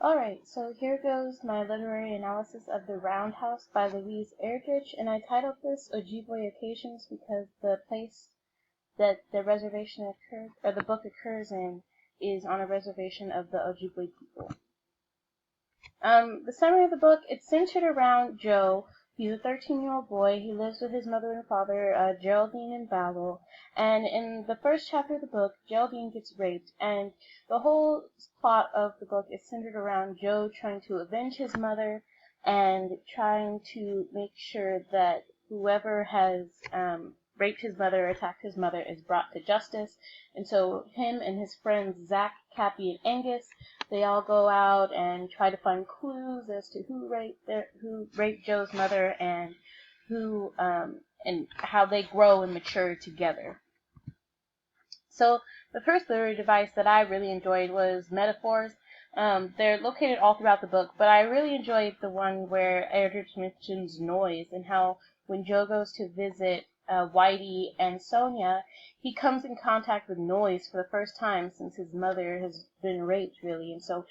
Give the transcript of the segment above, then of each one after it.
Alright, so here goes my literary analysis of The Roundhouse by Louise Erdrich, and I titled this Ojibwe Occasions because the place that the reservation occurs, or the book occurs in, is on a reservation of the Ojibwe people. The summary of the book, it's centered around Joe. He's a 13-year-old boy. He lives with his mother and father, Geraldine and Ballo. And in the first chapter of the book, Geraldine gets raped. And the whole plot of the book is centered around Joe trying to avenge his mother and trying to make sure that whoever has raped his mother, attacked his mother, is brought to justice. And so him and his friends Zach, Cappy, and Angus, they all go out and try to find clues as to who raped Joe's mother and and how they grow and mature together. So the first literary device that I really enjoyed was metaphors. They're located all throughout the book, but I really enjoyed the one where Erdrich mentions noise and how when Joe goes to visit Whitey and Sonia, he comes in contact with noise for the first time since his mother has been raped, really. And so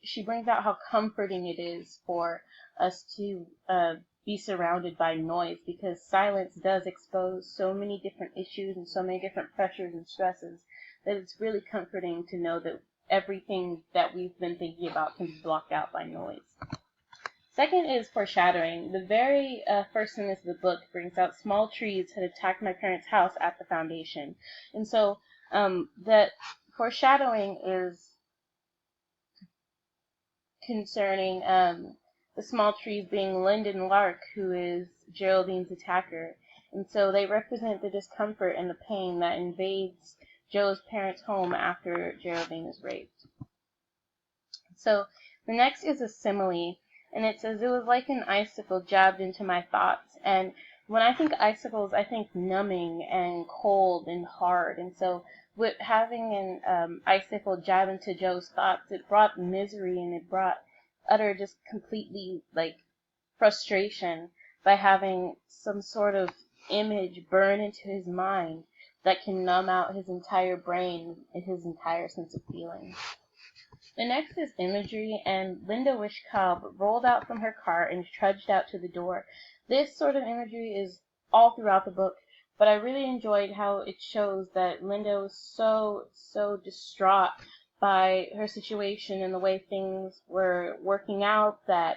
she brings out how comforting it is for us to be surrounded by noise, because silence does expose so many different issues and so many different pressures and stresses that it's really comforting to know that everything that we've been thinking about can be blocked out by noise. Second is foreshadowing. The very first sentence of the book brings out small trees had attacked my parents' house at the foundation. And so that foreshadowing is concerning the small trees being Lyndon Lark, who is Geraldine's attacker. And so they represent the discomfort and the pain that invades Joe's parents' home after Geraldine is raped. So the next is a simile. And it says, it was like an icicle jabbed into my thoughts. And when I think icicles, I think numbing and cold and hard. And so with having an icicle jab into Joe's thoughts, it brought misery and it brought utter just completely frustration by having some sort of image burn into his mind that can numb out his entire brain and his entire sense of feeling. The next is imagery, and Linda Wishcob rolled out from her car and trudged out to the door. This sort of imagery is all throughout the book, but I really enjoyed how it shows that Linda was so distraught by her situation and the way things were working out that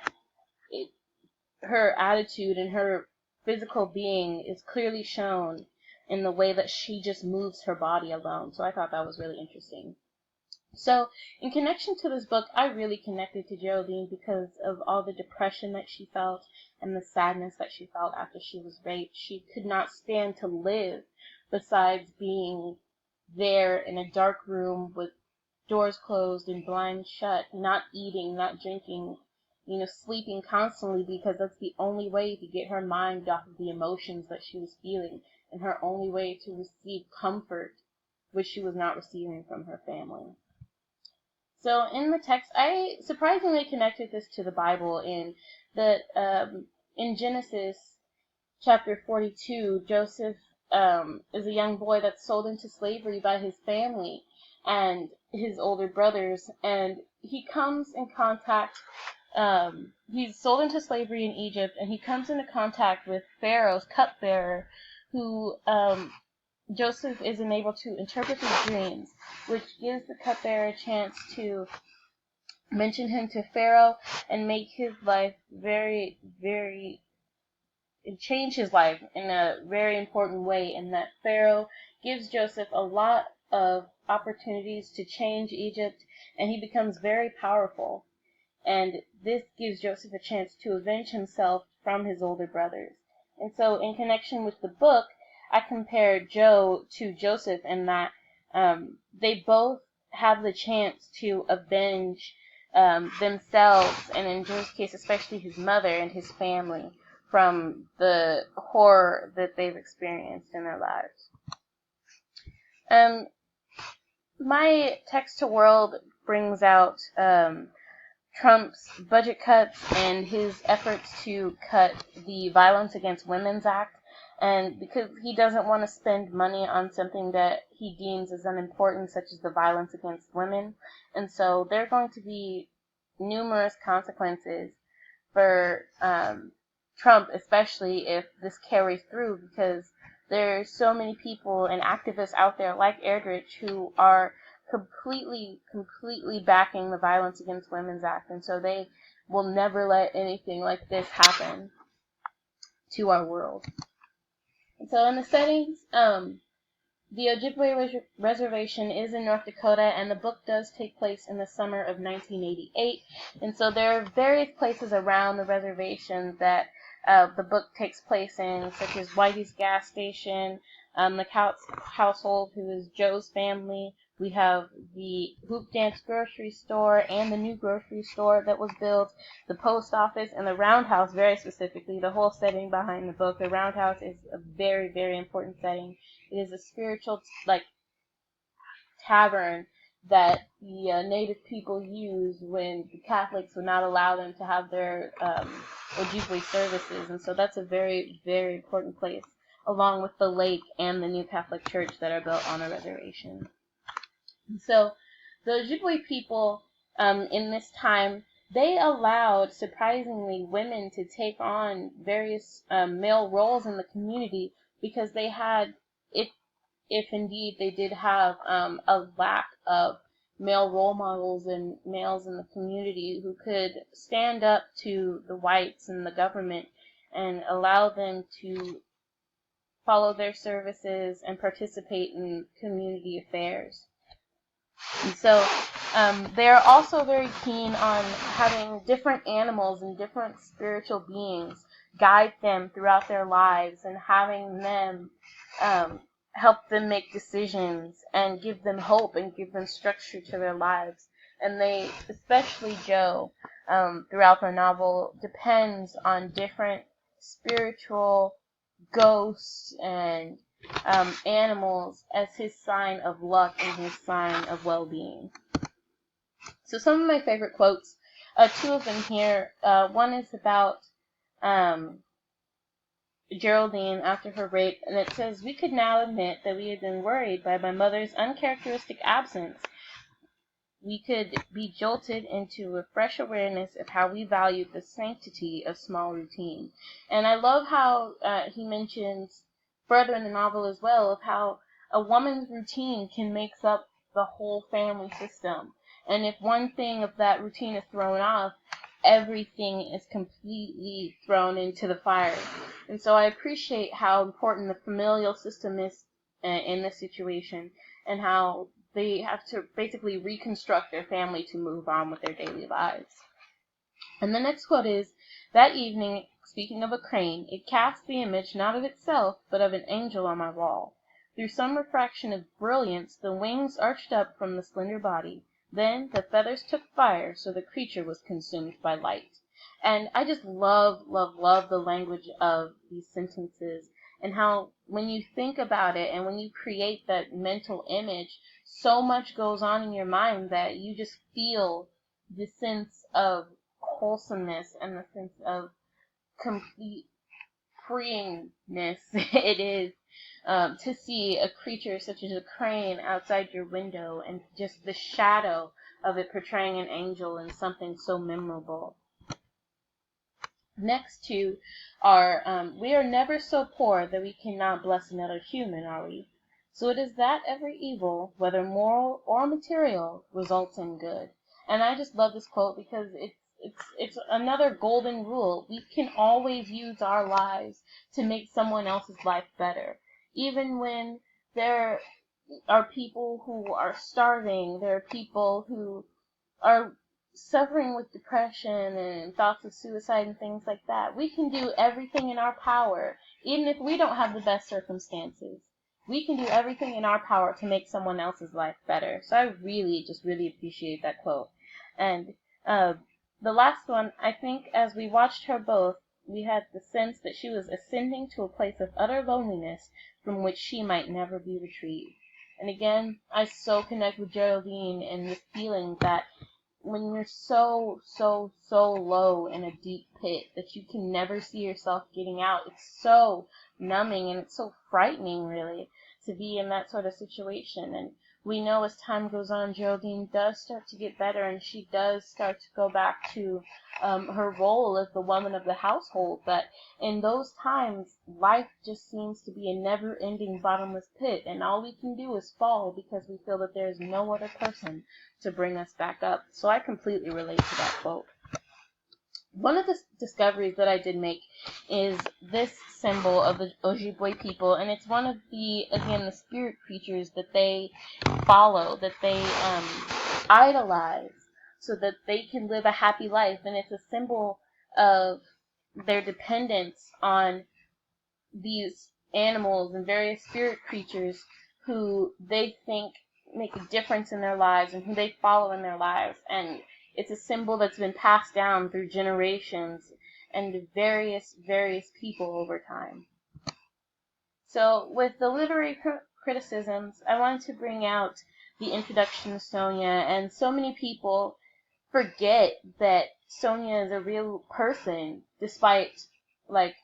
her attitude and her physical being is clearly shown in the way that she just moves her body alone. So I thought that was really interesting. So, in connection to this book, I really connected to Geraldine because of all the depression that she felt and the sadness that she felt after she was raped. She could not stand to live besides being there in a dark room with doors closed and blinds shut, not eating, not drinking, sleeping constantly, because that's the only way to get her mind off of the emotions that she was feeling and her only way to receive comfort, which she was not receiving from her family. So in the text, I surprisingly connected this to the Bible in that in Genesis chapter 42, Joseph is a young boy that's sold into slavery by his family and his older brothers, and he comes in contact. He's sold into slavery in Egypt, and he comes into contact with Pharaoh's cupbearer, who Joseph is unable to interpret his dreams, which gives the cupbearer a chance to mention him to Pharaoh and make his life change his life in a very important way, in that Pharaoh gives Joseph a lot of opportunities to change Egypt, and he becomes very powerful. And this gives Joseph a chance to avenge himself from his older brothers. And so in connection with the book, I compare Joe to Joseph in that they both have the chance to avenge themselves, and in Joe's case, especially his mother and his family, from the horror that they've experienced in their lives. My text to world brings out Trump's budget cuts and his efforts to cut the Violence Against Women's Act, and because he doesn't want to spend money on something that he deems as unimportant, such as the violence against women. And so they're going to be numerous consequences for Trump, especially if this carries through, because there's so many people and activists out there like Erdrich who are completely backing the Violence Against Women's Act, and so they will never let anything like this happen to our world. And so in the settings, the Ojibwe Reservation is in North Dakota, and the book does take place in the summer of 1988. And so there are various places around the reservation that the book takes place in, such as Whitey's gas station, the Couts household, who is Joe's family. We have the Hoop Dance grocery store and the new grocery store that was built, the post office, and the Roundhouse, very specifically. The whole setting behind the book. The Roundhouse is a very, very important setting. It is a spiritual, tavern that the native people use when the Catholics would not allow them to have their Ojibwe services. And so that's a very, very important place, along with the lake and the new Catholic church that are built on the reservation. So the Ojibwe people in this time, they allowed, surprisingly, women to take on various male roles in the community, because they had, if indeed they did have a lack of male role models and males in the community who could stand up to the whites and the government and allow them to follow their services and participate in community affairs. And so they're also very keen on having different animals and different spiritual beings guide them throughout their lives, and having them help them make decisions and give them hope and give them structure to their lives. And they, especially Joe, throughout the novel, depends on different spiritual ghosts and animals as his sign of luck and his sign of well-being. So some of my favorite quotes, two of them here. One is about Geraldine after her rape, and it says, "We could now admit that we had been worried by my mother's uncharacteristic absence. We could be jolted into a fresh awareness of how we valued the sanctity of small routine." And I love how he mentions further in the novel as well of how a woman's routine can make up the whole family system. And if one thing of that routine is thrown off, everything is completely thrown into the fire. And so I appreciate how important the familial system is in this situation, and how they have to basically reconstruct their family to move on with their daily lives. And the next quote is, "That evening, speaking of a crane, it cast the image not of itself, but of an angel on my wall. Through some refraction of brilliance, the wings arched up from the slender body. Then the feathers took fire, so the creature was consumed by light." And I just love the language of these sentences, and how when you think about it and when you create that mental image, so much goes on in your mind that you just feel the sense of wholesomeness and the sense of complete freeingness it is to see a creature such as a crane outside your window, and just the shadow of it portraying an angel and something so memorable. Next two are, "We are never so poor that we cannot bless another human, are we? So it is that every evil, whether moral or material, results in good." And I just love this quote because it's another golden rule. We can always use our lives to make someone else's life better. Even when there are people who are starving, there are people who are suffering with depression and thoughts of suicide and things like that. We can do everything in our power, even if we don't have the best circumstances. We can do everything in our power to make someone else's life better. So I really appreciate that quote. And the last one, I think as we watched her both, we had the sense that she was ascending to a place of utter loneliness from which she might never be retrieved. And again, I so connect with Geraldine in this feeling that when you're so low in a deep pit that you can never see yourself getting out, it's so numbing and it's so frightening, really, to be in that sort of situation. And we know as time goes on, Geraldine does start to get better, and she does start to go back to her role as the woman of the household. But in those times, life just seems to be a never-ending bottomless pit, and all we can do is fall because we feel that there is no other person to bring us back up. So I completely relate to that quote. One of the discoveries that I did make is this symbol of the Ojibwe people, and it's one of the spirit creatures that they follow, that they idolize, so that they can live a happy life, and it's a symbol of their dependence on these animals and various spirit creatures who they think make a difference in their lives and who they follow in their lives. And it's a symbol that's been passed down through generations and various people over time. So with the literary criticisms, I wanted to bring out the introduction of Sonia, and so many people forget that Sonia is a real person, despite like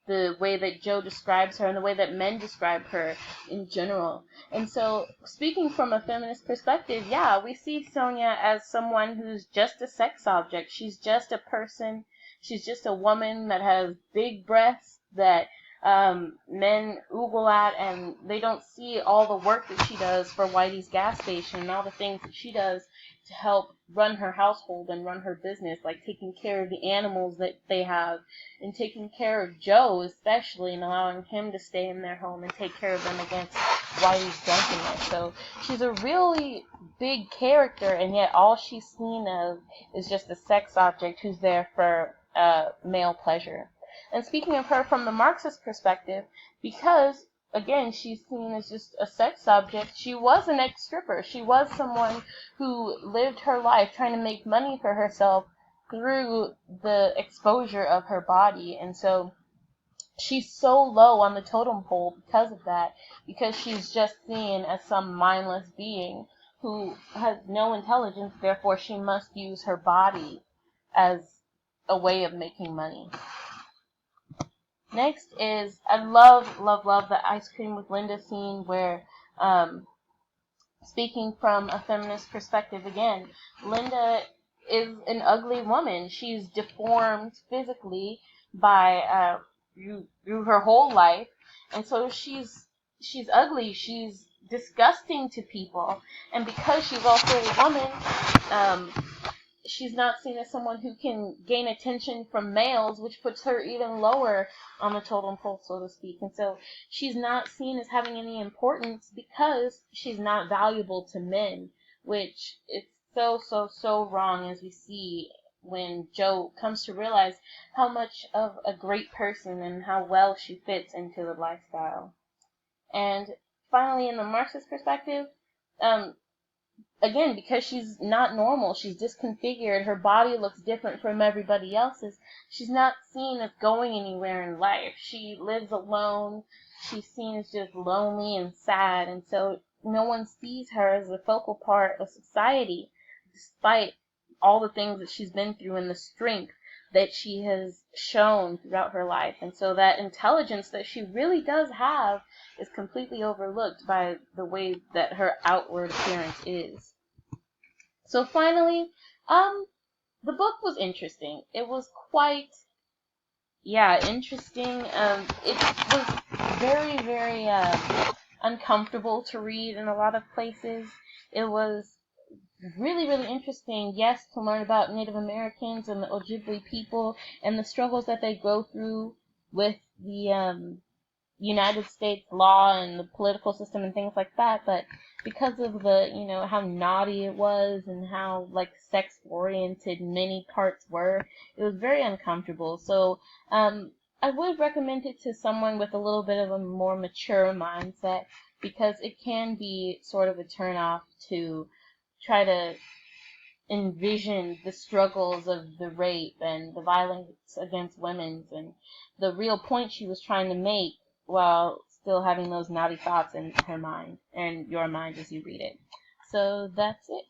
the way that Joe describes her and the way that men describe her in general. And so, speaking from a feminist perspective, yeah, we see Sonia as someone who's just a sex object. She's just a person. She's just a woman that has big breasts that men oogle at, and they don't see all the work that she does for Whitey's gas station and all the things that she does to help run her household and run her business, like taking care of the animals that they have and taking care of Joe especially, and allowing him to stay in their home and take care of them against Whitey's drunkenness. So she's a really big character, and yet all she's seen of is just a sex object who's there for male pleasure. And speaking of her from the Marxist perspective, because again, she's seen as just a sex object, she was an ex-stripper. She was someone who lived her life trying to make money for herself through the exposure of her body. And so she's so low on the totem pole because of that, because she's just seen as some mindless being who has no intelligence, therefore she must use her body as a way of making money. Next is, I love the ice cream with Linda scene where, speaking from a feminist perspective again, Linda is an ugly woman. She's deformed physically by through her whole life, and so she's ugly. She's disgusting to people, and because she's also a woman, she's not seen as someone who can gain attention from males, which puts her even lower on the totem pole, so to speak. And so she's not seen as having any importance because she's not valuable to men, which is so wrong, as we see when Joe comes to realize how much of a great person and how well she fits into the lifestyle. And finally, in the Marxist perspective, again, because she's not normal, she's disconfigured, her body looks different from everybody else's, she's not seen as going anywhere in life. She lives alone, she's seen as just lonely and sad, and so no one sees her as a focal part of society, despite all the things that she's been through and the strength that she has shown throughout her life. And so that intelligence that she really does have is completely overlooked by the way that her outward appearance is. So finally, the book was interesting. It was quite, interesting. It was very uncomfortable to read in a lot of places. It was really interesting, yes, to learn about Native Americans and the Ojibwe people and the struggles that they go through with the United States law and the political system and things like that, but because of the, how naughty it was and how, sex oriented many parts were, it was very uncomfortable. So, I would recommend it to someone with a little bit of a more mature mindset, because it can be sort of a turnoff to try to envision the struggles of the rape and the violence against women and the real point she was trying to make, while still having those naughty thoughts in her mind and your mind as you read it. So that's it.